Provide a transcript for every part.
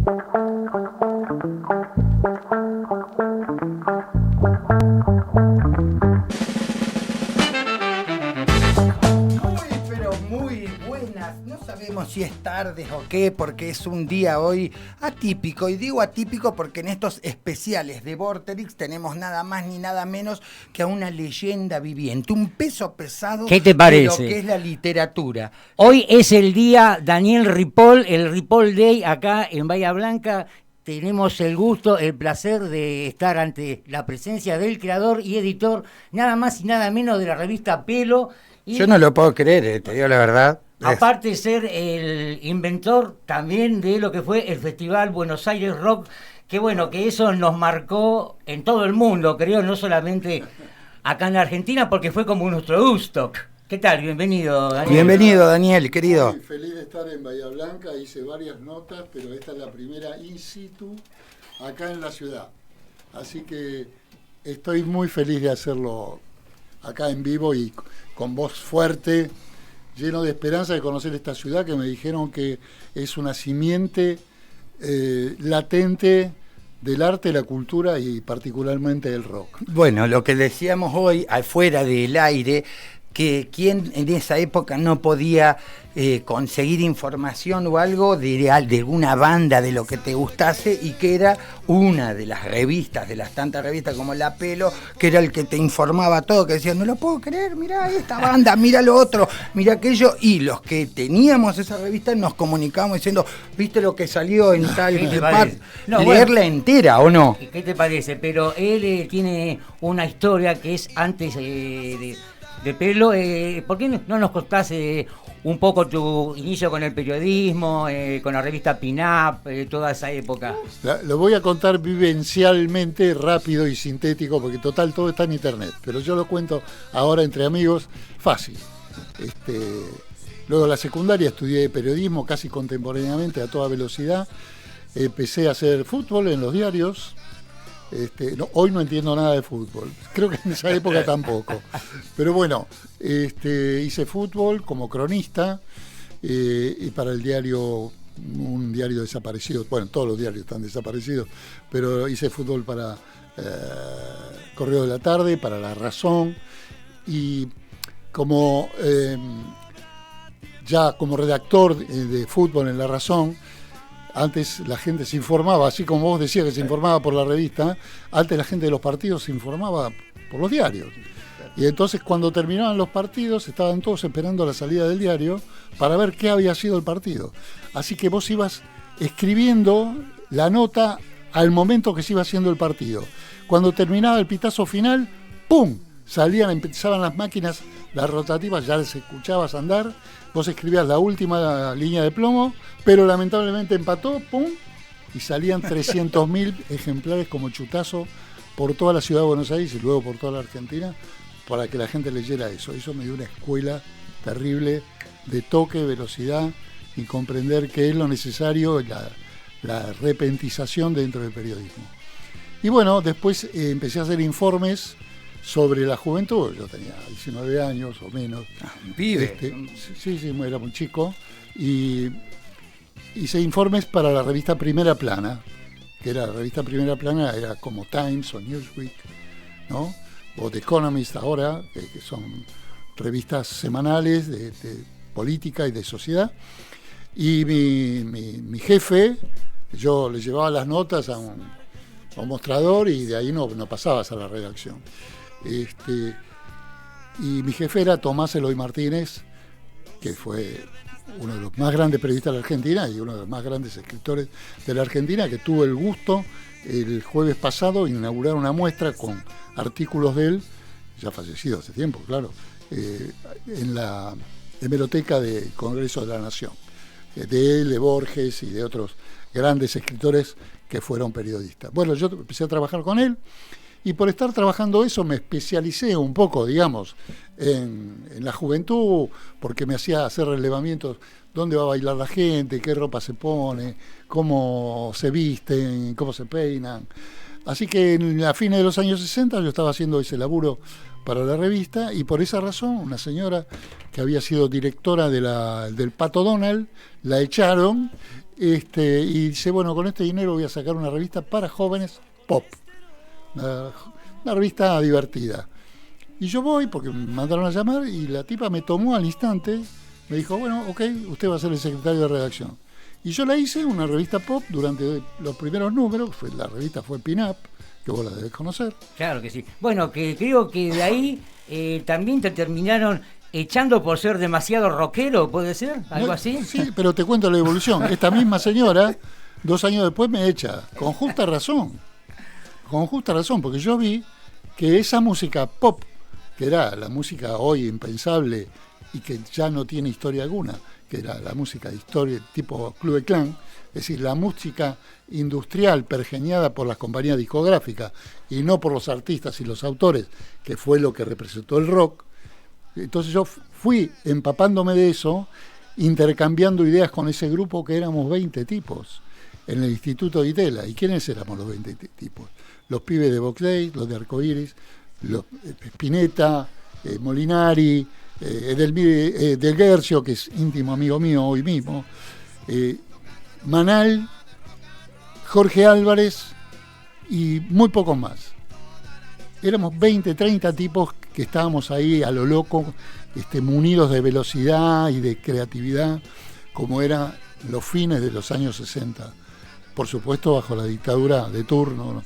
No sabemos si es tarde o qué, porque es un día hoy atípico, y digo atípico porque en estos especiales de Vorterix tenemos nada más ni nada menos que a una leyenda viviente, un peso pesado. ¿Qué te parece? De lo que es la literatura. Hoy es el día Daniel Ripoll, el Ripoll Day acá en Bahía Blanca. Tenemos el gusto, el placer de estar ante la presencia del creador y editor, nada más y nada menos, de la revista Pelo. Y yo no lo puedo creer, te digo la verdad. Aparte de ser el inventor también de lo que fue el Festival Buenos Aires Rock, que bueno, que eso nos marcó en todo el mundo, creo, no solamente acá en la Argentina, porque fue como nuestro Woodstock. ¿Qué tal? Bienvenido, Daniel. Bienvenido, Daniel, querido. Muy feliz de estar en Bahía Blanca, hice varias notas, pero esta es la primera in situ acá en la ciudad. Así que estoy muy feliz de hacerlo acá en vivo y con voz fuerte, lleno de esperanza de conocer esta ciudad que me dijeron que es una simiente latente del arte, la cultura y particularmente del rock. Bueno, lo que decíamos hoy, afuera del aire, que quien en esa época no podía conseguir información o algo de alguna banda de lo que te gustase, y que era una de las revistas, de las tantas revistas como La Pelo, que era el que te informaba todo, que decías, no lo puedo creer, mirá esta banda, mirá lo otro, mirá aquello, y los que teníamos esa revista nos comunicábamos diciendo, ¿viste lo que salió en tal parte? No, leerla entera, ¿o no? ¿Qué te parece? Pero él tiene una historia que es antes de Pelo. ¿Por qué no nos contás un poco tu inicio con el periodismo, con la revista Pin-Up, toda esa época? Lo voy a contar vivencialmente, rápido y sintético, porque total todo está en internet, pero yo lo cuento ahora entre amigos, fácil. Luego de la secundaria estudié periodismo casi contemporáneamente a toda velocidad, empecé a hacer fútbol en los diarios. Hoy no entiendo nada de fútbol, creo que en esa época tampoco, pero bueno, hice fútbol como cronista, y para el diario, un diario desaparecido, bueno, todos los diarios están desaparecidos, pero hice fútbol para Correo de la Tarde, para La Razón, y como ya como redactor de fútbol en La Razón. Antes la gente se informaba, así como vos decías que se informaba por la revista, antes la gente de los partidos se informaba por los diarios. Y entonces cuando terminaban los partidos estaban todos esperando la salida del diario para ver qué había sido el partido. Así que vos ibas escribiendo la nota al momento que se iba haciendo el partido. Cuando terminaba el pitazo final, ¡pum!, empezaban las máquinas, las rotativas, ya les escuchabas andar. Vos escribías la última línea de plomo, pero lamentablemente empató, ¡pum!, y salían 300.000 ejemplares como chutazo por toda la ciudad de Buenos Aires y luego por toda la Argentina, para que la gente leyera eso. Eso me dio una escuela terrible de toque, velocidad y comprender qué es lo necesario, la repentización dentro del periodismo. Y bueno, después empecé a hacer informes sobre la juventud. Yo tenía 19 años o menos. Pibe. Sí, era muy chico. Y hice informes para la revista Primera Plana, que la revista Primera Plana era como Times o Newsweek, ¿no? O The Economist ahora, que son revistas semanales de política y de sociedad. Y mi jefe, yo le llevaba las notas a un mostrador y de ahí no pasabas a la redacción. Y mi jefe era Tomás Eloy Martínez, que fue uno de los más grandes periodistas de la Argentina y uno de los más grandes escritores de la Argentina, que tuvo el gusto el jueves pasado inaugurar una muestra con artículos de él, ya fallecido hace tiempo, claro, en la hemeroteca del Congreso de la Nación, de él, de Borges y de otros grandes escritores que fueron periodistas. Bueno, yo empecé a trabajar con él. Y por estar trabajando eso me especialicé un poco, digamos, en la juventud, porque me hacía hacer relevamientos, dónde va a bailar la gente, qué ropa se pone, cómo se visten, cómo se peinan. Así que a fines de los años 60 yo estaba haciendo ese laburo para la revista, y por esa razón una señora que había sido directora del Pato Donald la echaron y dice, bueno, con este dinero voy a sacar una revista para jóvenes pop, una revista divertida. Y yo voy, porque me mandaron a llamar, y la tipa me tomó al instante, me dijo, bueno, ok, usted va a ser el secretario de redacción. Y yo la hice, una revista pop, durante los primeros números, la revista fue Pin Up, que vos la debes conocer. Claro que sí. Bueno, que creo que de ahí también te terminaron echando por ser demasiado rockero, ¿puede ser? ¿Algo así? Sí, pero te cuento la evolución. Esta misma señora, 2 años después me echa, con justa razón, porque yo vi que esa música pop, que era la música hoy impensable y que ya no tiene historia alguna, que era la música de historia tipo Club de Clan, es decir, la música industrial pergeñada por las compañías discográficas y no por los artistas y los autores, que fue lo que representó el rock. Entonces yo fui empapándome de eso, intercambiando ideas con ese grupo que éramos 20 tipos en el Instituto de Itela. ¿Y quiénes éramos los 20 tipos? Los pibes de Box Day, los de Arcoiris, los Spinetta, Molinari, Del Guercio, que es íntimo amigo mío hoy mismo, Manal, Jorge Álvarez y muy pocos más. Éramos 20, 30 tipos que estábamos ahí a lo loco, munidos de velocidad y de creatividad, como eran los fines de los años 60. Por supuesto, bajo la dictadura de turno,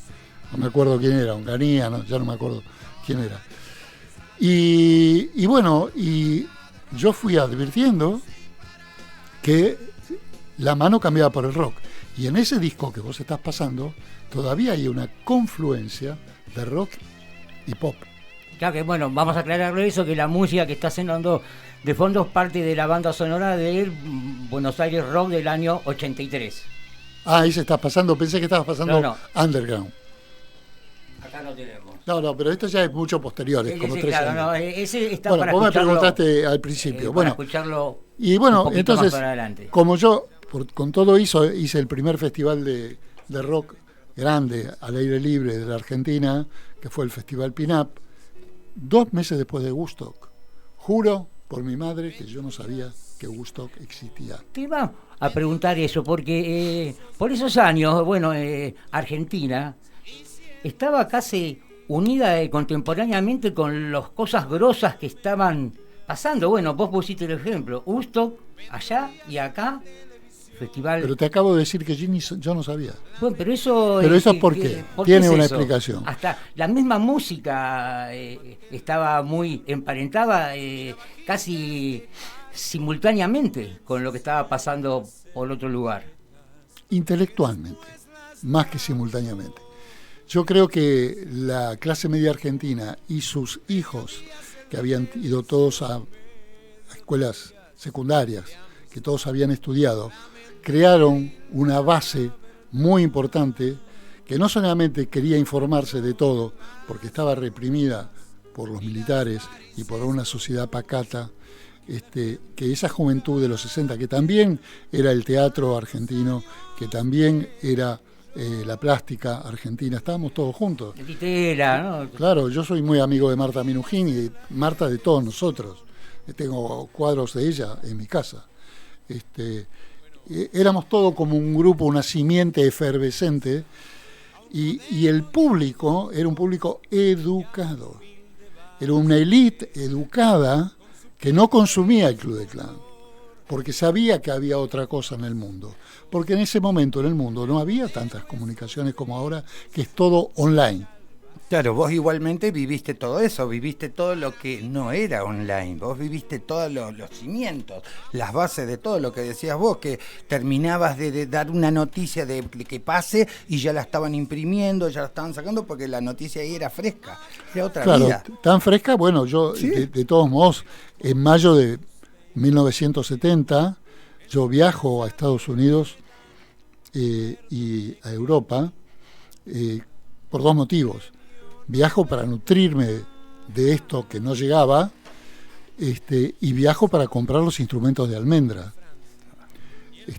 no me acuerdo quién era, Onganía, ya no me acuerdo quién era. Y bueno, y yo fui advirtiendo que la mano cambiaba por el rock. Y en ese disco que vos estás pasando, todavía hay una confluencia de rock y pop. Claro que, bueno, vamos a aclarar eso, que la música que está sonando de fondo es parte de la banda sonora del Buenos Aires Rock del año 83. Ah, ahí se está pasando, pensé que estabas pasando No. Underground. Acá no tenemos. No, pero esto ya es mucho posterior, es como 3 años. No, ese está bueno, para vos me escucharlo, preguntaste al principio. para Bueno, escucharlo y bueno, un entonces, más para adelante. como yo, con todo hice el primer festival de rock grande al aire libre de la Argentina, que fue el Festival Pin Up, 2 meses después de Woodstock. Juro por mi madre que yo no sabía que Woodstock existía. Te iba a preguntar eso, porque por esos años, bueno, Argentina estaba casi unida contemporáneamente con las cosas grosas que estaban pasando. Bueno, vos pusiste el ejemplo, Woodstock allá y acá, festival. Pero te acabo de decir que yo no sabía. Bueno, pero eso... Pero eso ¿por qué? Tiene una explicación. Hasta la misma música estaba muy emparentada, casi simultáneamente con lo que estaba pasando por otro lugar. Intelectualmente, más que simultáneamente. Yo creo que la clase media argentina y sus hijos, que habían ido todos a escuelas secundarias, que todos habían estudiado, crearon una base muy importante que no solamente quería informarse de todo, porque estaba reprimida por los militares y por una sociedad pacata, que esa juventud de los 60, que también era el teatro argentino, que también era la plástica argentina, estábamos todos juntos. Titela, ¿no? Claro, yo soy muy amigo de Marta Minujín y de Marta de todos nosotros. Tengo cuadros de ella en mi casa. Éramos todos como un grupo, una simiente efervescente, y el público era un público educado. Era una élite educada que no consumía el Club de Clan, porque sabía que había otra cosa en el mundo. Porque en ese momento en el mundo no había tantas comunicaciones como ahora, que es todo online. Claro, vos igualmente viviste todo eso, viviste todo lo que no era online, vos viviste todos los cimientos, las bases de todo lo que decías vos, que terminabas de dar una noticia de que pase y ya la estaban imprimiendo, ya la estaban sacando porque la noticia ahí era fresca, era otra vida. Tan fresca, bueno, yo ¿sí? de todos modos, en mayo de 1970, yo viajo a Estados Unidos y a Europa por 2 motivos. Viajo para nutrirme de esto que no llegaba, y viajo para comprar los instrumentos de almendra.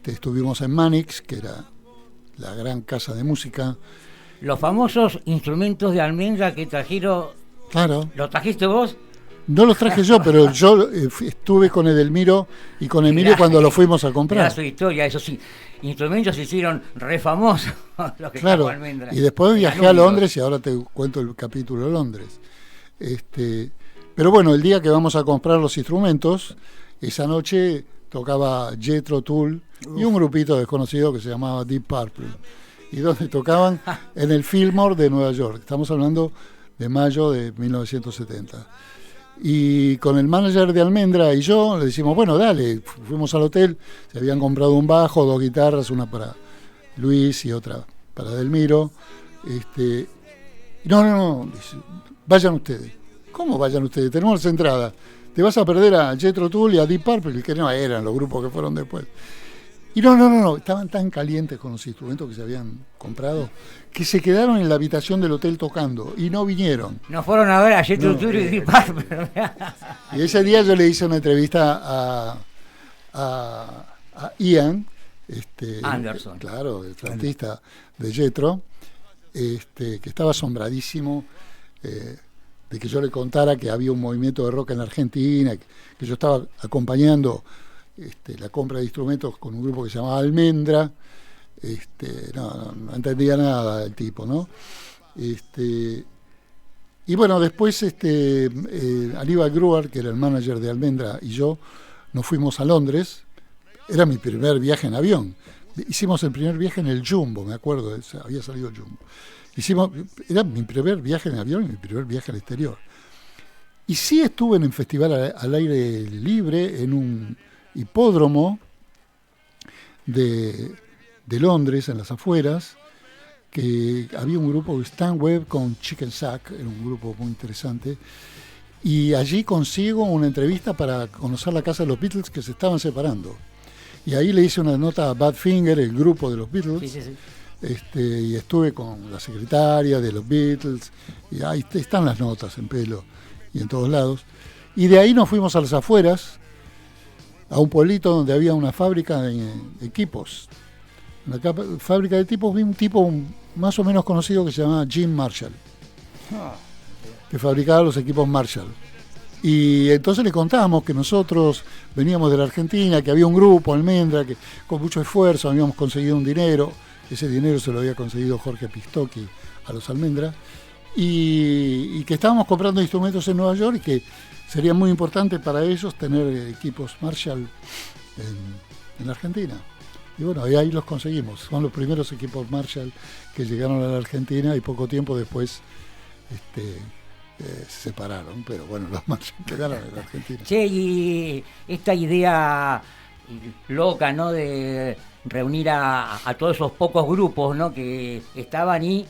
Estuvimos en Manix, que era la gran casa de música. Los famosos instrumentos de almendra que trajeron. Claro. ¿Lo trajiste vos? No los traje yo, pero yo estuve con Edelmiro y con Emilio cuando lo fuimos a comprar. Era su historia, eso sí. Instrumentos se hicieron re famosos. Los que claro, Almendra. Y después viajé a Londres y ahora te cuento el capítulo de Londres. Pero bueno, el día que vamos a comprar los instrumentos, esa noche tocaba Jethro Tull y un grupito desconocido que se llamaba Deep Purple. Y donde tocaban en el Fillmore de Nueva York. Estamos hablando de mayo de 1970. Y con el manager de Almendra y yo le decimos, bueno, dale, fuimos al hotel, se habían comprado un bajo, 2 guitarras, una para Luis y otra para Edelmiro. No, dice, vayan ustedes. ¿Cómo vayan ustedes? Tenemos las entradas. Te vas a perder a Jethro Tull y a Deep Purple, que no eran los grupos que fueron después. Y no, estaban tan calientes con los instrumentos que se habían comprado que se quedaron en la habitación del hotel tocando y no vinieron. No fueron a ver a Jethro Tull y Deep Purple. Y ese día yo le hice una entrevista a Ian Anderson. Claro, el flautista de Jethro, que estaba asombradísimo de que yo le contara que había un movimiento de rock en la Argentina, que yo estaba acompañando la compra de instrumentos con un grupo que se llamaba Almendra. No entendía nada el tipo, ¿no? Y bueno, después Aníbal Gruber, que era el manager de Almendra, y yo nos fuimos a Londres. Era mi primer viaje en avión. Hicimos el primer viaje en el Jumbo, me acuerdo, había salido el Jumbo. Era mi primer viaje en avión y mi primer viaje al exterior. Y sí estuve en un festival al aire libre, en un hipódromo de Londres, en las afueras, que había un grupo de Stan Webb con Chicken Sack, era un grupo muy interesante, y allí consigo una entrevista para conocer la casa de los Beatles, que se estaban separando. Y ahí le hice una nota a Badfinger, el grupo de los Beatles. Sí. Y estuve con la secretaria de los Beatles, y ahí están las notas en pelo y en todos lados. Y de ahí nos fuimos a las afueras, a un pueblito donde había una fábrica de equipos. Una fábrica de tipos, vi un tipo más o menos conocido que se llamaba Jim Marshall, que fabricaba los equipos Marshall. Y entonces le contábamos que nosotros veníamos de la Argentina, que había un grupo, Almendra, que con mucho esfuerzo habíamos conseguido un dinero. Ese dinero se lo había conseguido Jorge Pistocchi a los Almendra, y que estábamos comprando instrumentos en Nueva York y que sería muy importante para ellos tener equipos Marshall en la Argentina. Y bueno, y ahí los conseguimos. Son los primeros equipos Marshall que llegaron a la Argentina y poco tiempo después se separaron, pero bueno, los Marshall quedaron en la Argentina. Che, y esta idea loca, ¿no?, de reunir a todos esos pocos grupos, ¿no?, que estaban, y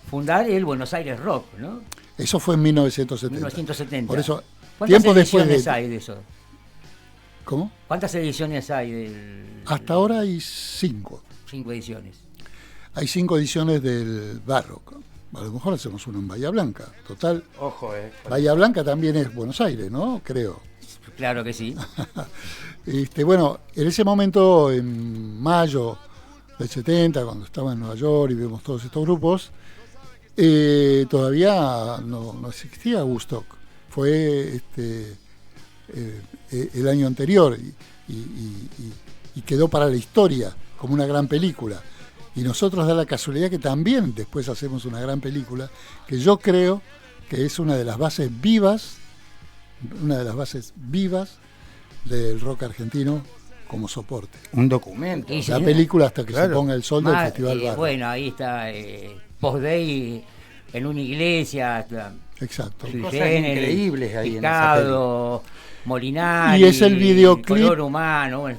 fundar el Buenos Aires Rock, ¿no? Eso fue en 1970. 1970. Por eso, ¿cuántas tiempo ediciones después hay de eso? ¿Cómo? ¿Cuántas ediciones hay Hasta ahora hay 5. 5 ediciones. Hay 5 ediciones del Barrock. A lo mejor hacemos uno en Bahía Blanca. Total. Ojo, Bahía Blanca también es Buenos Aires, ¿no? Creo. Claro que sí. Bueno, en ese momento, en mayo del 70, cuando estaba en Nueva York y vimos todos estos grupos, todavía no existía Woodstock. Fue el año anterior y quedó para la historia como una gran película. Y nosotros da la casualidad que también después hacemos una gran película que yo creo que es una de las bases vivas del rock argentino como soporte. Un documento. La película Hasta que se ponga el sol del Festival Barrock. Bueno, ahí está Post-Day en una iglesia. Exacto. Hay cosas increíbles ahí Picado, en esa Molinari, y es el videoclip, Color Humano. Bueno,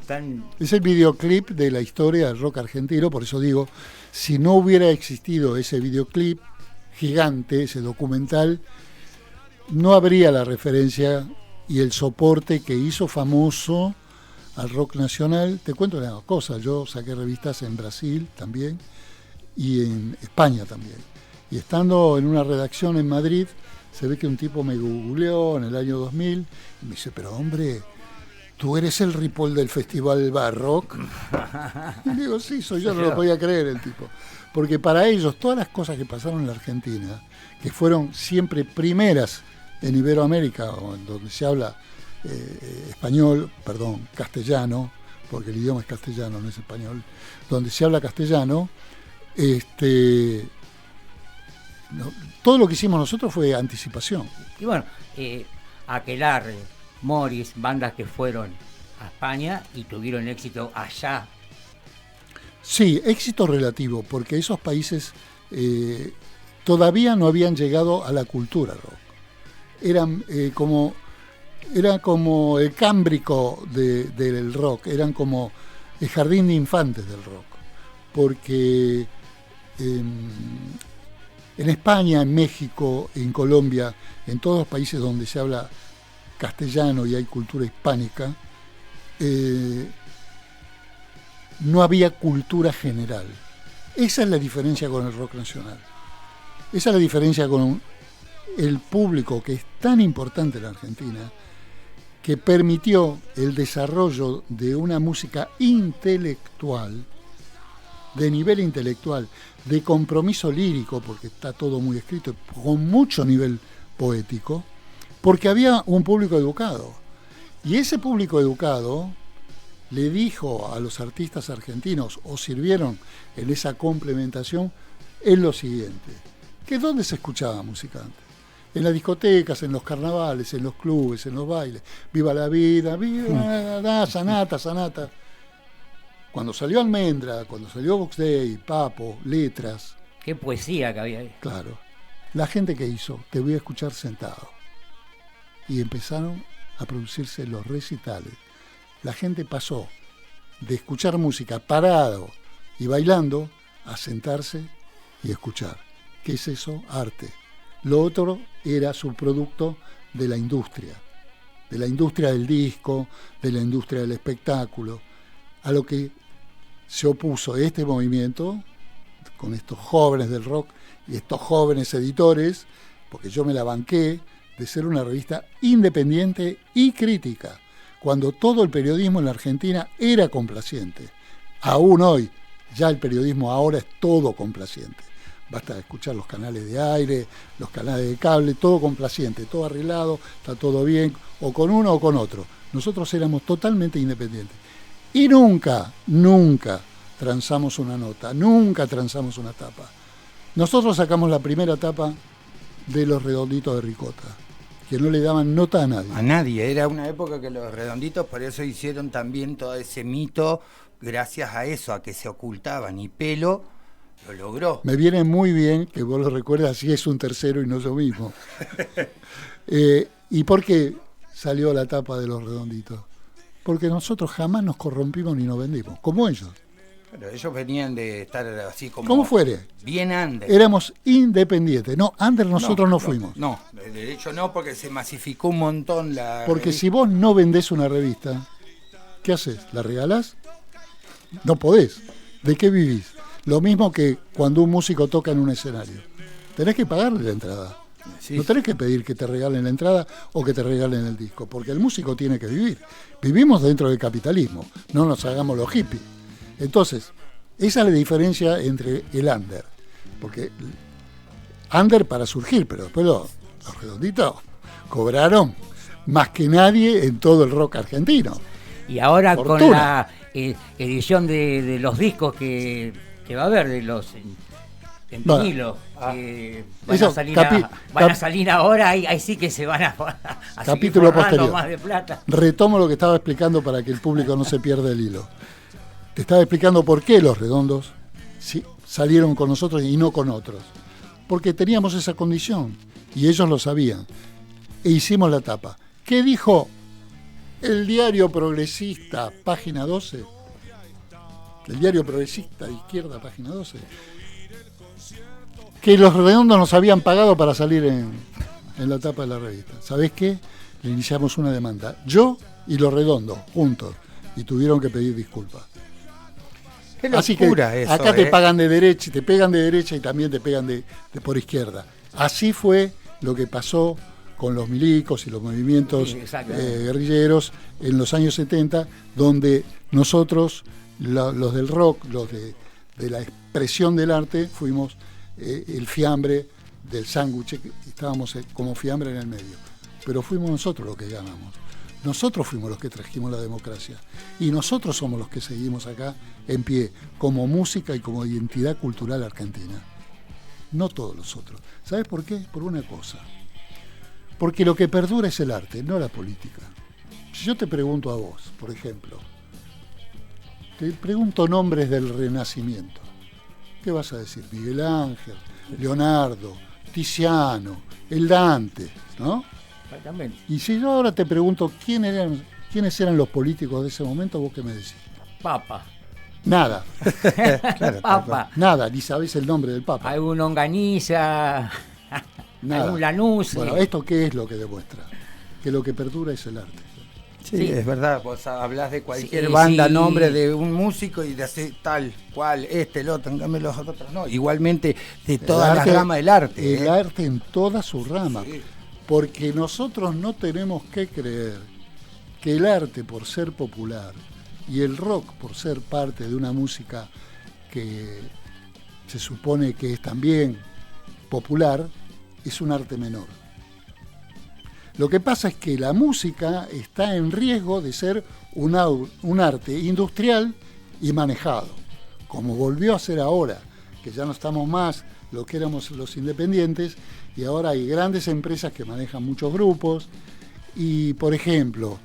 es el videoclip de la historia del rock argentino. Por eso digo, si no hubiera existido ese videoclip gigante, ese documental, no habría la referencia y el soporte que hizo famoso al rock nacional. Te cuento una cosa, yo saqué revistas en Brasil también y en España también. Y estando en una redacción en Madrid, se ve que un tipo me googleó en el año 2000 y me dice, pero hombre, ¿tú eres el Ripoll del Festival Barrock? Y digo, sí, soy yo, no lo podía creer el tipo. Porque para ellos todas las cosas que pasaron en la Argentina, que fueron siempre primeras en Iberoamérica, donde se habla castellano, porque el idioma es castellano, no es español, donde se habla castellano, todo lo que hicimos nosotros fue anticipación. Y bueno, Aquelarre, Morris, bandas que fueron a España y tuvieron éxito allá. Sí, éxito relativo, porque esos países todavía no habían llegado a la cultura rock. Eran era como el Cámbrico del rock, eran como el jardín de infantes del rock, porque en España, en México, en Colombia, en todos los países donde se habla castellano y hay cultura hispánica, no había cultura general. Esa es la diferencia con el rock nacional. Esa es la diferencia con el público que es tan importante en la Argentina, que permitió el desarrollo de una música intelectual, de nivel intelectual, de compromiso lírico, porque está todo muy escrito, con mucho nivel poético, porque había un público educado. Y ese público educado le dijo a los artistas argentinos, o sirvieron en esa complementación, en lo siguiente: que ¿dónde se escuchaba música antes? En las discotecas, en los carnavales, en los clubes, en los bailes. Viva la vida, viva, sanata, sanata. Cuando salió Almendra, cuando salió Box Day, Papo, Letras. Qué poesía que había ahí. Claro. La gente que hizo, te voy a escuchar sentado. Y empezaron a producirse los recitales. La gente pasó de escuchar música parado y bailando a sentarse y escuchar. ¿Qué es eso? Arte. Lo otro era subproducto de la industria del disco, de la industria del espectáculo, a lo que se opuso este movimiento, con estos jóvenes del rock y estos jóvenes editores, porque yo me la banqué de ser una revista independiente y crítica, cuando todo el periodismo en la Argentina era complaciente. Aún hoy, ya el periodismo ahora es todo complaciente. Basta escuchar los canales de aire, los canales de cable, todo complaciente, todo arreglado, está todo bien, o con uno o con otro. Nosotros éramos totalmente independientes. Y nunca transamos una nota, nunca transamos una tapa. Nosotros sacamos la primera tapa de Los Redonditos de Ricota, que no le daban nota a nadie. A nadie, era una época que Los Redonditos por eso hicieron también todo ese mito, gracias a eso, a que se ocultaban, y Pelo lo logró. Me viene muy bien que vos lo recuerdas, así es un tercero y no yo mismo. ¿Y por qué salió la tapa de Los Redonditos? Porque nosotros jamás nos corrompimos ni nos vendimos, como ellos. Pero ellos venían de estar así como... ¿Cómo fuere? Bien under. Éramos independientes. No, under nosotros no fuimos. No, de hecho no, porque se masificó un montón la... Porque si vos no vendés una revista, ¿qué haces? ¿La regalás? No podés. ¿De qué vivís? Lo mismo que cuando un músico toca en un escenario. Tenés que pagarle la entrada. Sí. No tenés que pedir que te regalen la entrada o que te regalen el disco, porque el músico tiene que vivir. Vivimos dentro del capitalismo, no nos hagamos los hippies. Entonces, esa es la diferencia entre el under. Porque under para surgir, pero después los Redonditos cobraron más que nadie en todo el rock argentino. Y ahora Fortuna. Con la edición de los discos que va a haber, de los en vinilo, van a salir ahora, ahí sí que se van a capítulo posterior. Más de plata. Retomo lo que estaba explicando para que el público no se pierda el hilo. Te estaba explicando por qué Los Redondos salieron con nosotros y no con otros. Porque teníamos esa condición y ellos lo sabían. E hicimos la tapa. ¿Qué dijo el diario progresista, página 12? El diario progresista de izquierda, página 12. Que Los Redondos nos habían pagado para salir en la tapa de la revista. ¿Sabés qué? Le iniciamos una demanda. Yo y Los Redondos, juntos. Y tuvieron que pedir disculpas. Así que eso, acá te pagan de derecha, te pegan de derecha y también te pegan de por izquierda. Así fue lo que pasó con los milicos y los movimientos guerrilleros en los años 70, donde nosotros, los del rock, los de la expresión del arte, fuimos el fiambre del sándwich, estábamos como fiambre en el medio. pero fuimos nosotros los que ganamos. Nosotros fuimos los que trajimos la democracia. Y nosotros somos los que seguimos acá en pie, como música y como identidad cultural argentina. No todos los otros. ¿Sabes por qué? Por una cosa. Porque lo que perdura es el arte, no la política. Si yo te pregunto a vos, por ejemplo, te pregunto nombres del Renacimiento, ¿qué vas a decir? Miguel Ángel, Leonardo, Tiziano, el Dante, ¿no? Exactamente. Y si yo ahora te pregunto quiénes eran los políticos de ese momento, ¿vos qué me decís? Papa. Nada. Claro, Papa. Nada, ni sabés el nombre del Papa. Algún Onganiza. Nada. Algún Lanús. Bueno, ¿esto qué es lo que demuestra? Que lo que perdura es el arte. Sí, Sí. es verdad, vos hablás de cualquier Sí, banda, sí. nombre de un músico y de así, tal cual, el otro, en cambio los otros no. Igualmente de toda la rama del arte. El arte en toda su rama. Sí. Porque nosotros no tenemos que creer que el arte, por ser popular, y el rock, por ser parte de una música que se supone que es también popular, es un arte menor. Lo que pasa es que la música está en riesgo de ser un arte industrial y manejado, como volvió a ser ahora, que ya no estamos más lo que éramos los independientes, y ahora hay grandes empresas que manejan muchos grupos. Y, por ejemplo,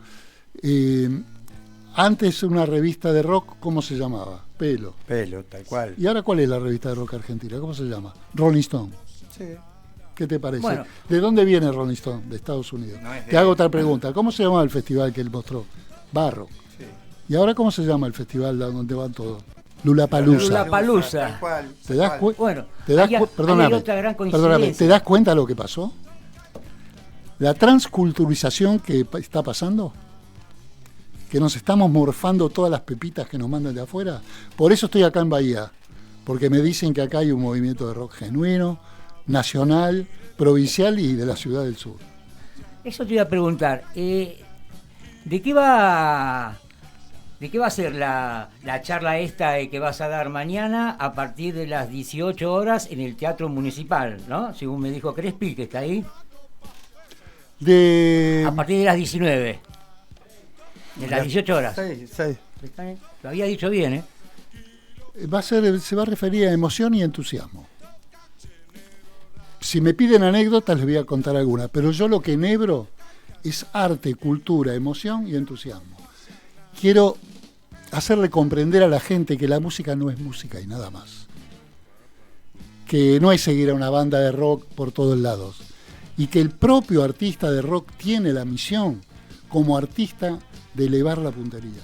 antes una revista de rock, ¿cómo se llamaba? Pelo. Pelo, tal cual. ¿Y ahora cuál es la revista de rock argentina? ¿Cómo se llama? Rolling Stone. Sí. ¿Qué te parece? Bueno. ¿De dónde viene Rolling Stone? De Estados Unidos. No es de- Te hago otra pregunta. ¿Cómo se llama el festival que él mostró? Barro. Sí. ¿Y ahora cómo se llama el festival donde van todos? Lollapalooza. Lollapalooza. Tal cual, ¿Te das tal cual. cuenta? Bueno, ¿Te das ahí hay perdóname, otra gran perdóname, coincidencia. ¿te das cuenta de lo que pasó? La transculturización que está pasando, que nos estamos morfando todas las pepitas que nos mandan de afuera. Por eso estoy acá en Bahía, porque me dicen que acá hay un movimiento de rock genuino, nacional, provincial y de la ciudad del sur. Eso te iba a preguntar. ¿De qué va a ser la charla esta que vas a dar mañana a partir de las 18 horas en el Teatro Municipal, ¿no? Según me dijo Crespi, que está ahí. A partir de las 19. De las 18 horas. Sí. ¿Está bien? Lo había dicho bien, ¿eh? Se va a referir a emoción y entusiasmo. Si me piden anécdotas les voy a contar algunas, pero yo lo que enhebro es arte, cultura, emoción y entusiasmo. Quiero hacerle comprender a la gente que la música no es música y nada más. Que no es seguir a una banda de rock por todos lados. Y que el propio artista de rock tiene la misión, como artista, de elevar la puntería.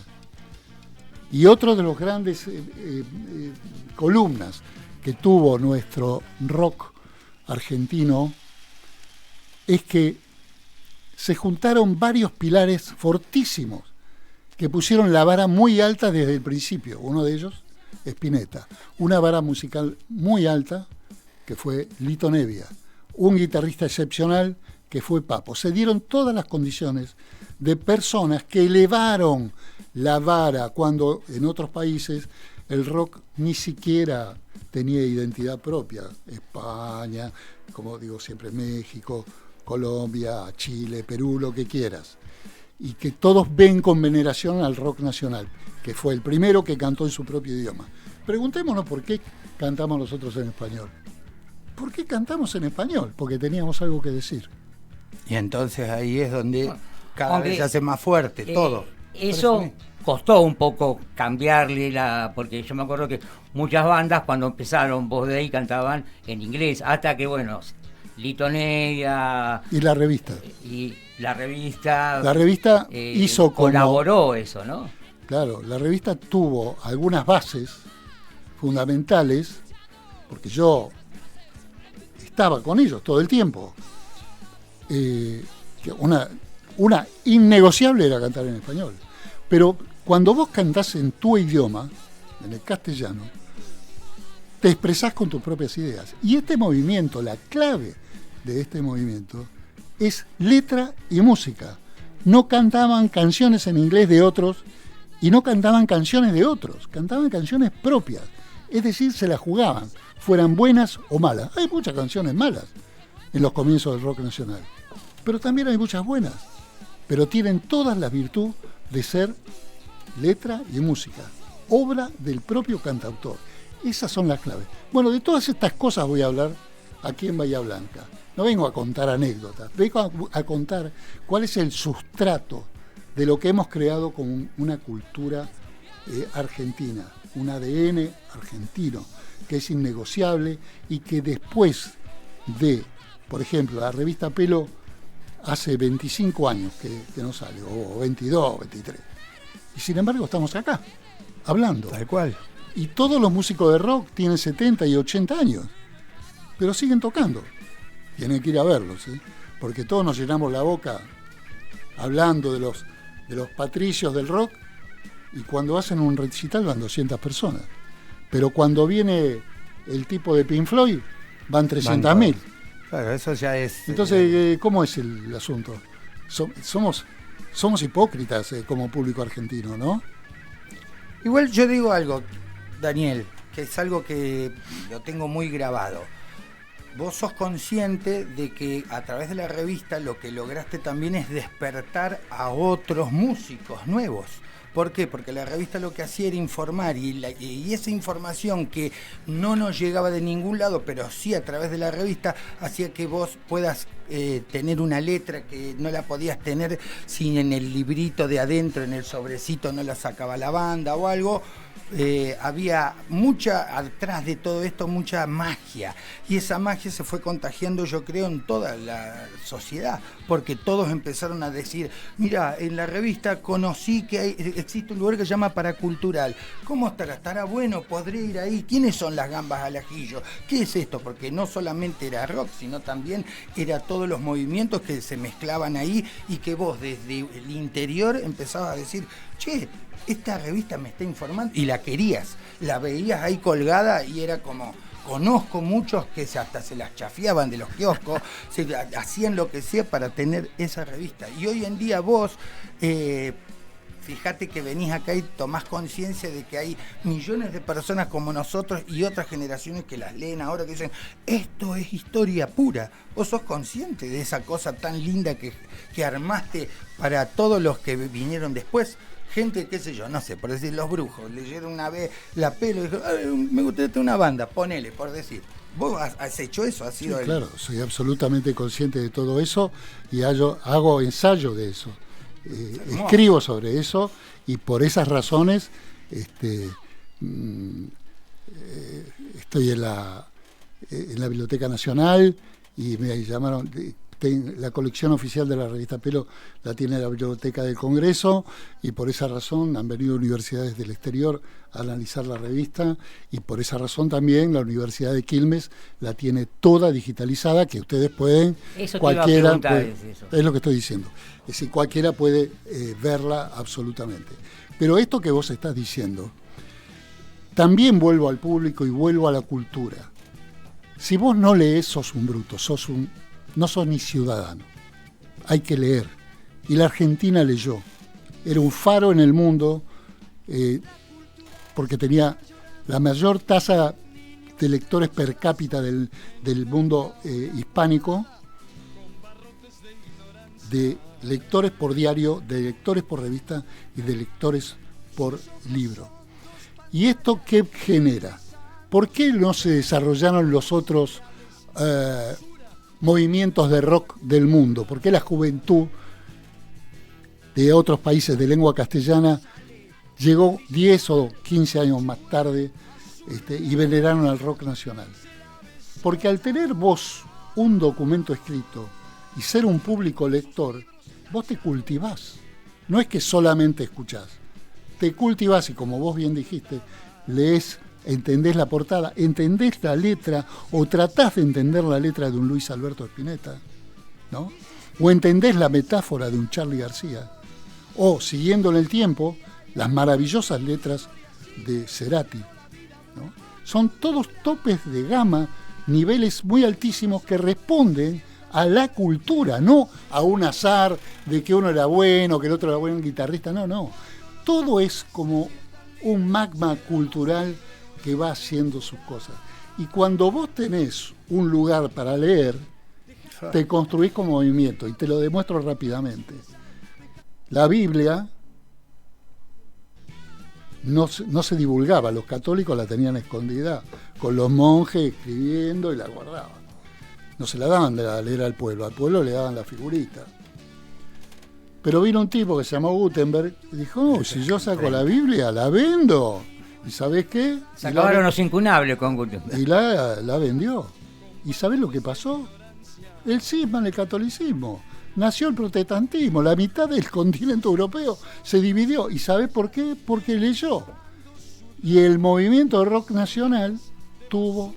Y otro de los grandes columnas que tuvo nuestro rock argentino es que se juntaron varios pilares fortísimos que pusieron la vara muy alta desde el principio. Uno de ellos, Spinetta. Una vara musical muy alta, que fue Lito Nebbia. Un guitarrista excepcional, que fue Papo. Se dieron todas las condiciones de personas que elevaron la vara cuando en otros países el rock ni siquiera tenía identidad propia. España, como digo siempre, México, Colombia, Chile, Perú, lo que quieras. Y que todos ven con veneración al rock nacional, que fue el primero que cantó en su propio idioma. Preguntémonos por qué cantamos nosotros en español. ¿Por qué cantamos en español? Porque teníamos algo que decir. Y entonces ahí es donde cada Aunque, vez se hace más fuerte todo. Eso Por eso costó un poco cambiarle porque yo me acuerdo que muchas bandas cuando empezaron Voz de ahí cantaban en inglés, hasta que bueno, Lito Nebbia Y la revista. y la revista Hizo como... colaboró eso, ¿no? Claro, la revista tuvo algunas bases fundamentales, porque yo estaba con ellos todo el tiempo. Que una innegociable era cantar en español. Pero cuando vos cantás en tu idioma, en el castellano, te expresás con tus propias ideas. Y este movimiento, la clave de este movimiento, es letra y música. No cantaban canciones en inglés de otros y no cantaban canciones de otros, cantaban canciones propias. Es decir, se las jugaban, fueran buenas o malas. Hay muchas canciones malas en los comienzos del rock nacional. pero también hay muchas buenas, pero tienen todas la virtud de ser letra y música, obra del propio cantautor. Esas son las claves. Bueno, de todas estas cosas voy a hablar aquí en Bahía Blanca. No vengo a contar anécdotas, vengo a contar cuál es el sustrato de lo que hemos creado como una cultura argentina, un ADN argentino, que es innegociable y que después de, por ejemplo, la revista Pelo hace 25 años que no sale, o 22, 23. Y sin embargo estamos acá, hablando. Tal cual. Y todos los músicos de rock tienen 70 y 80 años, pero siguen tocando. Tienen que ir a verlos, ¿sí? Porque todos nos llenamos la boca hablando de los patricios del rock, y cuando hacen un recital van 200 personas. Pero cuando viene el tipo de Pink Floyd, van 300.000. Claro, eso ya es... Entonces, ¿cómo es el asunto? Somos hipócritas como público argentino, ¿no? Igual yo digo algo, Daniel, que es algo que lo tengo muy grabado. Vos sos consciente de que a través de la revista lo que lograste también es despertar a otros músicos nuevos. ¿Por qué? Porque la revista lo que hacía era informar y esa información que no nos llegaba de ningún lado, pero sí a través de la revista, hacía que vos puedas tener una letra que no la podías tener si en el librito de adentro, en el sobrecito, no la sacaba la banda o algo. Había mucha, atrás de todo esto, mucha magia, y esa magia se fue contagiando, yo creo, en toda la sociedad, porque todos empezaron a decir, mira, en la revista conocí que existe un lugar que se llama Paracultural, ¿cómo estará? ¿Estará bueno? ¿Podré ir ahí? ¿Quiénes son las gambas al ajillo? ¿Qué es esto? Porque no solamente era rock, sino también era todos los movimientos que se mezclaban ahí, y que vos desde el interior empezabas a decir, che, esta revista me está informando, y la querías, la veías ahí colgada y era como, conozco muchos que hasta se las chafiaban de los kioscos, hacían lo que sea para tener esa revista. Y hoy en día vos, fíjate que venís acá y tomás conciencia de que hay millones de personas como nosotros y otras generaciones que las leen ahora, que dicen, esto es historia pura. Vos sos consciente de esa cosa tan linda que armaste para todos los que vinieron después. Gente, qué sé yo, no sé, por decir, los Brujos, leyeron una vez la Pelo y dijeron, me gustaría tener una banda, ponele, por decir. ¿Vos has hecho eso? ¿Has sido Claro, soy absolutamente consciente de todo eso y hago ensayo de eso. Escribo sobre eso, y por esas razones estoy en la Biblioteca Nacional, y me llamaron... La colección oficial de la revista Pelo la tiene la Biblioteca del Congreso, y por esa razón han venido universidades del exterior a analizar la revista, y por esa razón también la Universidad de Quilmes la tiene toda digitalizada, que ustedes pueden, eso cualquiera te iba a preguntar, es lo que estoy diciendo, es decir, cualquiera puede verla absolutamente. Pero esto que vos estás diciendo, también vuelvo al público y vuelvo a la cultura. Si vos no lees, sos un bruto, no sos ni ciudadano. Hay que leer. Y la Argentina leyó. Era un faro en el mundo, porque tenía la mayor tasa de lectores per cápita del mundo hispánico, de lectores por diario, de lectores por revista y de lectores por libro. ¿Y esto qué genera? ¿Por qué no se desarrollaron los otros movimientos de rock del mundo? ¿Por qué la juventud de otros países de lengua castellana llegó 10 o 15 años más tarde y veneraron al rock nacional? Porque al tener vos un documento escrito y ser un público lector, vos te cultivás. No es que solamente escuchás, te cultivás, y como vos bien dijiste, lees, entendés la portada, entendés la letra, o tratás de entender la letra de un Luis Alberto Spinetta, ¿no? O entendés la metáfora de un Charly García, o, siguiendo en el tiempo, las maravillosas letras de Cerati, ¿no? Son todos topes de gama, niveles muy altísimos que responden a la cultura, no a un azar de que uno era bueno, que el otro era buen guitarrista, no. Todo es como un magma cultural que va haciendo sus cosas. Y cuando vos tenés un lugar para leer, te construís con movimiento, y te lo demuestro rápidamente. La Biblia no se divulgaba, los católicos la tenían escondida, con los monjes escribiendo y la guardaban. No se la daban a leer al pueblo le daban la figurita. Pero vino un tipo que se llamó Gutenberg y dijo, si yo saco la Biblia, la vendo. ¿Y sabés qué? Se acabaron los incunables con Gutenberg. Y la vendió. ¿Y sabés lo que pasó? El cisma en el catolicismo. Nació el protestantismo. La mitad del continente europeo se dividió. ¿Y sabés por qué? Porque leyó. Y el movimiento de rock nacional tuvo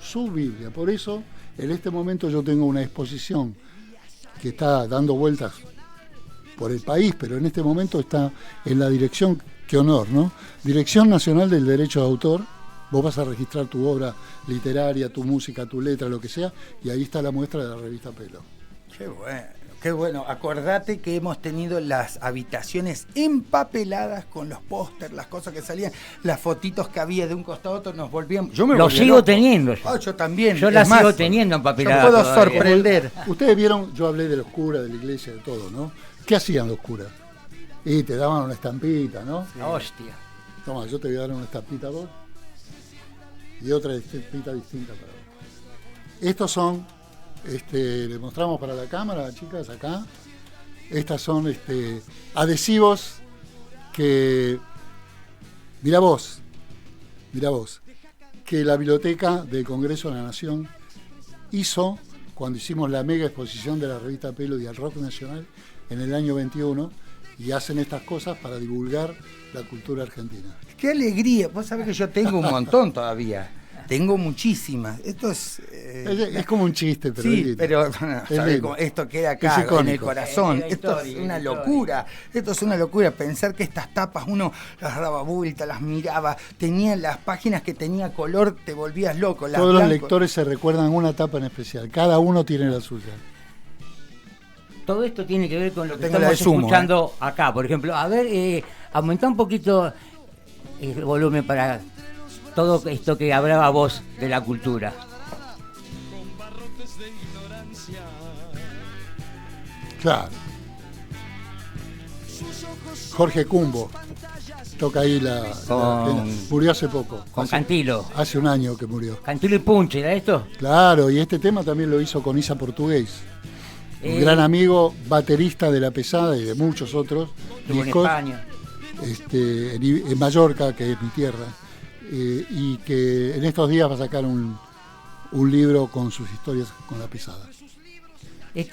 su Biblia. Por eso, en este momento yo tengo una exposición que está dando vueltas por el país, pero en este momento está en la dirección, qué honor, ¿no? Dirección Nacional del Derecho de Autor. Vos vas a registrar tu obra literaria, tu música, tu letra, lo que sea, y ahí está la muestra de la revista Pelo. Qué bueno, qué bueno. Acordate que hemos tenido las habitaciones empapeladas con los pósters, las cosas que salían, las fotitos que había de un costado a otro, nos volvíamos. Yo me lo volví sigo loco. teniendo yo. Yo también. Yo Es la más, sigo teniendo empapelada. Yo puedo todavía. sorprender. Ustedes vieron, yo hablé de los curas, de la iglesia, de todo, ¿no? ¿Qué hacían los curas? Y te daban una estampita, ¿no? La hostia. Toma, yo te voy a dar una estampita a vos y otra estampita distinta para vos. Estos son, le mostramos para la cámara, chicas, acá. Estas son adhesivos que, mirá vos, que la Biblioteca del Congreso de la Nación hizo cuando hicimos la mega exposición de la revista Pelo y al rock nacional en el año 21, y hacen estas cosas para divulgar la cultura argentina. Qué alegría. Vos sabés que yo tengo un montón todavía. Tengo muchísimas. Esto es... Es como un chiste, pero sí, pero bueno, ¿sabés cómo? Esto queda acá en el corazón. Esto es una locura. Esto es una locura. Pensar que estas tapas uno las daba vuelta, las miraba, tenía las páginas que tenía color, te volvías loco. Todos los lectores se recuerdan una tapa en especial. Cada uno tiene la suya. Todo esto tiene que ver con lo que Tengo la estamos de Sumo, escuchando acá. Por ejemplo, a ver, aumentá un poquito el volumen para todo esto que hablaba vos de la cultura. Claro. Jorge Cumbo toca ahí murió hace poco. Con Cantilo. Hace un año que murió. Cantilo y Punche, ¿era esto? Claro, y este tema también lo hizo con Isa Portugués. Un gran amigo, baterista de La Pesada y de muchos otros discos. En España. En Mallorca, que es mi tierra, y que en estos días va a sacar un libro con sus historias con La Pesada.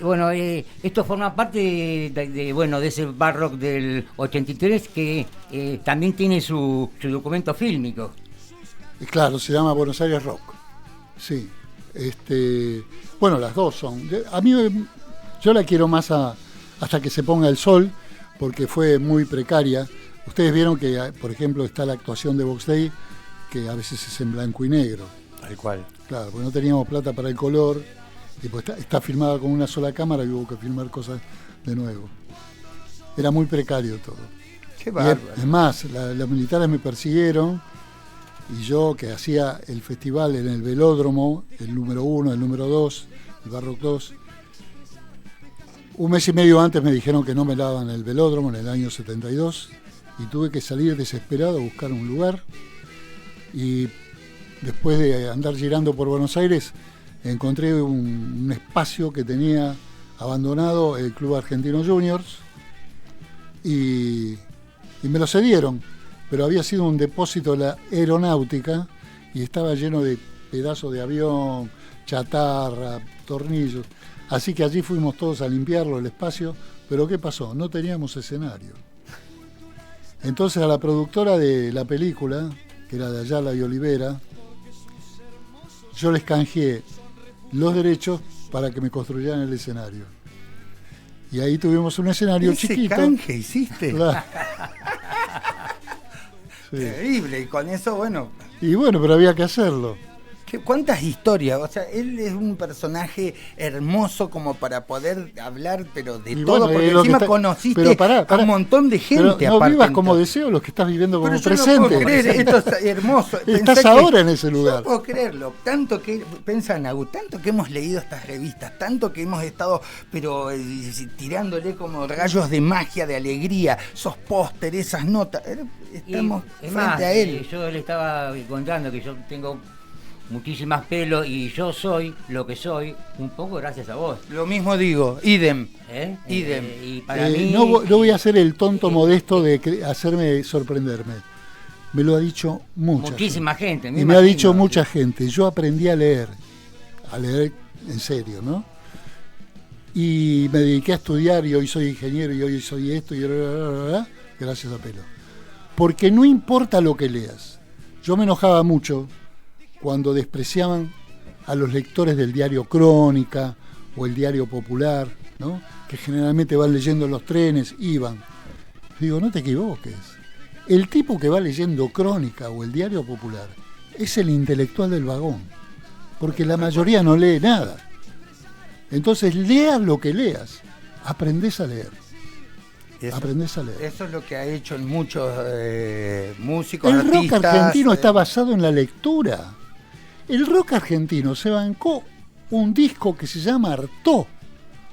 Bueno, esto forma parte de ese bar rock del 83 que también tiene su documento fílmico. Claro, se llama Buenos Aires Rock. Sí. Bueno, las dos son. A mí yo la quiero más hasta que se ponga el sol, porque fue muy precaria. Ustedes vieron que, por ejemplo, está la actuación de Box Day, que a veces es en blanco y negro. Tal cual. Claro, porque no teníamos plata para el color, y pues está filmada con una sola cámara y hubo que filmar cosas de nuevo. Era muy precario todo. Qué bárbaro. Es más, los militares me persiguieron, y yo, que hacía el festival en el Velódromo, el número 1, el número 2, el Barrock 2, un mes y medio antes me dijeron que no me daban el Velódromo en el año 72, y tuve que salir desesperado a buscar un lugar, y después de andar girando por Buenos Aires encontré un espacio que tenía abandonado el Club Argentino Juniors, y me lo cedieron, pero había sido un depósito de la aeronáutica y estaba lleno de pedazos de avión, chatarra, tornillos. Así que allí fuimos todos a limpiarlo, el espacio, pero ¿qué pasó? No teníamos escenario. Entonces a la productora de la película, que era de Ayala y Olivera, yo les canjeé los derechos para que me construyeran el escenario. Y ahí tuvimos un escenario chiquito. ¿Ese canje hiciste? Claro. Sí. Terrible, y con eso, bueno... Y bueno, pero había que hacerlo. ¿Cuántas historias? O sea, él es un personaje hermoso como para poder hablar, pero de Y todo, bueno, porque encima conociste pero pará, a un montón de gente. Pero no aparte, vivas como entonces. deseo lo que estás viviendo como Pero yo presente. no puedo creer, esto es hermoso. Estás Pensá ahora en ese lugar. No puedo creerlo. Tanto que, pensá, Nagu, tanto que hemos leído estas revistas, tanto que hemos estado, pero tirándole como rayos de magia, de alegría, esos pósteres, esas notas. Estamos frente a él. Yo le estaba contando que yo tengo muchísimas pelos y yo soy lo que soy un poco gracias a vos. Lo mismo digo, idem. Idem. Y para mí, no voy a ser el tonto modesto de hacerme sorprenderme. Me lo ha dicho muchísima gente. Y me ha dicho mucha gente. Yo aprendí a leer en serio, ¿no? Y me dediqué a estudiar y hoy soy ingeniero y hoy soy esto y gracias a Pelo. Porque no importa lo que leas. Yo me enojaba mucho cuando despreciaban a los lectores del diario Crónica o el diario Popular, ¿no? Que generalmente van leyendo en los trenes, iban. Digo, no te equivoques. El tipo que va leyendo Crónica o el diario Popular es el intelectual del vagón, porque la mayoría no lee nada. Entonces, leas lo que leas, aprendés a leer. Aprendés a leer. Eso es lo que ha hecho en muchos músicos, El artistas. rock argentino está basado en la lectura. El rock argentino se bancó un disco que se llama Artaud,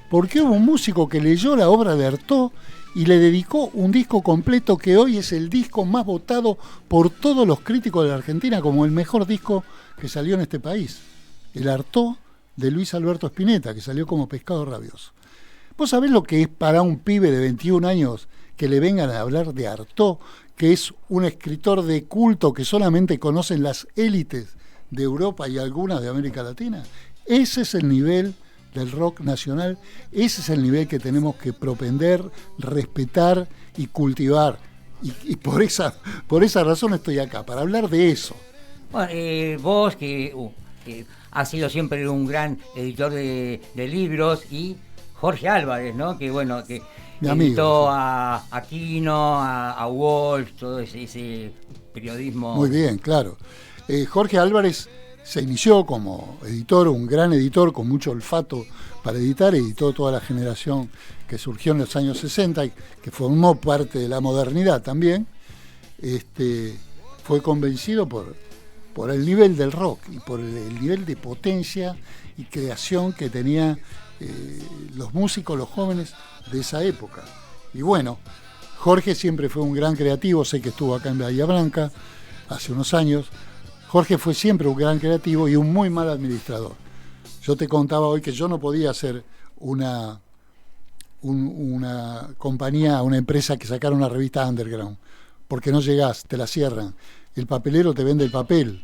porque hubo un músico que leyó la obra de Artaud y le dedicó un disco completo que hoy es el disco más votado por todos los críticos de la Argentina como el mejor disco que salió en este país. El Artaud de Luis Alberto Spinetta, que salió como Pescado Rabioso. ¿Vos sabés lo que es para un pibe de 21 años que le vengan a hablar de Artaud, que es un escritor de culto que solamente conocen las élites de Europa y algunas de América Latina? Ese es el nivel del rock nacional, ese es el nivel que tenemos que propender, respetar y cultivar. Y por esa razón estoy acá, para hablar de eso. Bueno, vos que has sido siempre un gran editor de libros, y Jorge Álvarez, ¿no? Que bueno, que mi editó amigo, a Aquino, a Walsh, todo ese periodismo. Muy bien, claro. Jorge Álvarez se inició como editor, un gran editor con mucho olfato para editar, editó toda la generación que surgió en los años 60 y que formó parte de la modernidad también. Fue convencido por el nivel del rock y por el nivel de potencia y creación que tenían los músicos, los jóvenes de esa época. Y bueno, Jorge siempre fue un gran creativo, sé que estuvo acá en Bahía Blanca hace unos años. Jorge fue siempre un gran creativo y un muy mal administrador. Yo te contaba hoy que yo no podía hacer una compañía, una empresa que sacara una revista underground, porque no llegás, te la cierran. El papelero te vende el papel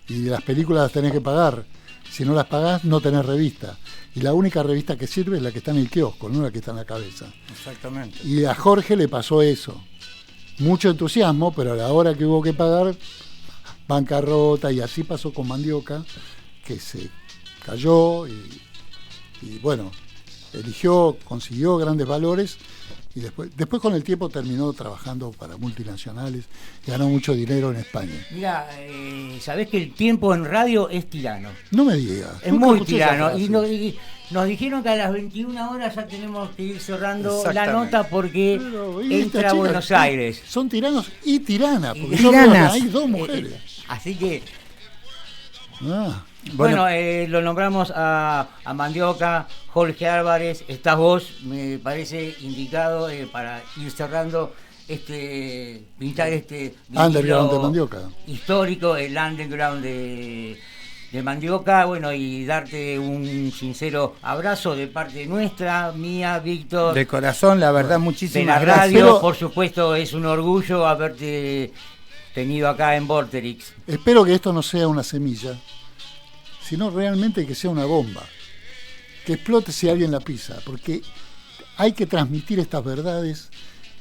y las películas las tenés que pagar. Si no las pagás, no tenés revista. Y la única revista que sirve es la que está en el kiosco, no la que está en la cabeza. Exactamente. Y a Jorge le pasó eso. Mucho entusiasmo, pero a la hora que hubo que pagar, bancarrota, y así pasó con Mandioca, que se cayó y bueno, consiguió grandes valores y después con el tiempo terminó trabajando para multinacionales y ganó mucho dinero en España. Mira, sabés que el tiempo en radio es tirano. No me digas. Es muy tirano. Y nos dijeron que a las 21 horas ya tenemos que ir cerrando la nota porque entra a Buenos Aires. Son tiranos y tiranas, porque hay dos mujeres. Así que... Bueno, lo nombramos a Mandioca, Jorge Álvarez, estás vos, me parece indicado para ir cerrando pintar underground de Mandioca histórico, el underground de Mandioca, bueno, y darte un sincero abrazo de parte nuestra, mía, Víctor. De corazón, la verdad, muchísimas gracias. De la radio, gracias. por supuesto, es un orgullo haberte tenido acá en Vorterix. Espero que esto no sea una semilla, sino realmente que sea una bomba, que explote si alguien la pisa, porque hay que transmitir estas verdades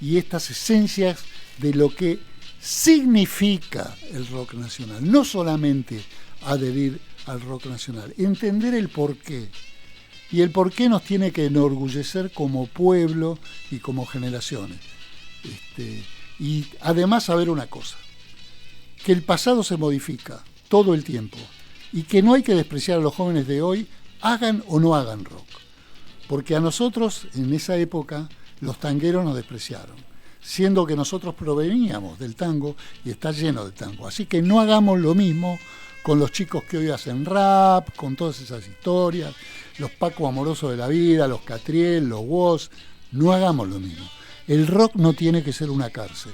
y estas esencias de lo que significa el rock nacional, no solamente adherir al rock nacional, entender el porqué, y el porqué nos tiene que enorgullecer como pueblo y como generaciones. Y además saber una cosa, que el pasado se modifica todo el tiempo, y que no hay que despreciar a los jóvenes de hoy, hagan o no hagan rock. Porque a nosotros, en esa época, los tangueros nos despreciaron, siendo que nosotros proveníamos del tango y está lleno de tango. Así que no hagamos lo mismo con los chicos que hoy hacen rap, con todas esas historias, los Paco Amorosos de la vida, los Catriel, los Woz. No hagamos lo mismo. El rock no tiene que ser una cárcel,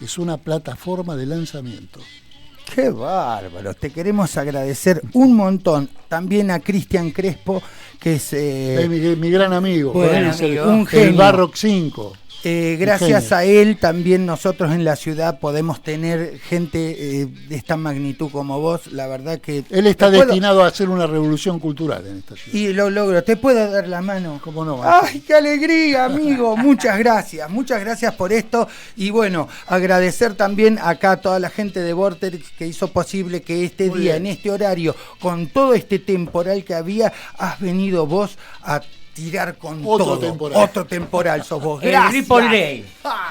es una plataforma de lanzamiento. Qué bárbaro, te queremos agradecer un montón. También a Cristian Crespo, que es mi gran amigo, bueno, un el genio. Barrock 5. Gracias a él también nosotros en la ciudad podemos tener gente de esta magnitud como vos. La verdad que él está destinado a hacer una revolución cultural en esta ciudad. Y lo logro. ¿Te puedo dar la mano? ¿Cómo no? ¡Ay, qué alegría, amigo! Muchas gracias por esto. Y bueno, agradecer también acá a toda la gente de Vorterix que hizo posible que este Muy día, bien. en este horario, con todo este temporal que había, has venido vos a tirar con Otro todo. temporal. Otro temporal sos vos. El Gracias. Ripple Day.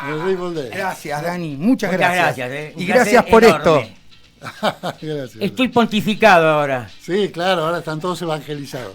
El Ripple Day. Gracias, Dani. Muchas Muchas gracias. gracias, Y un gracias placer por enorme. esto. Gracias. Estoy pontificado ahora. Sí, claro, ahora están todos evangelizados.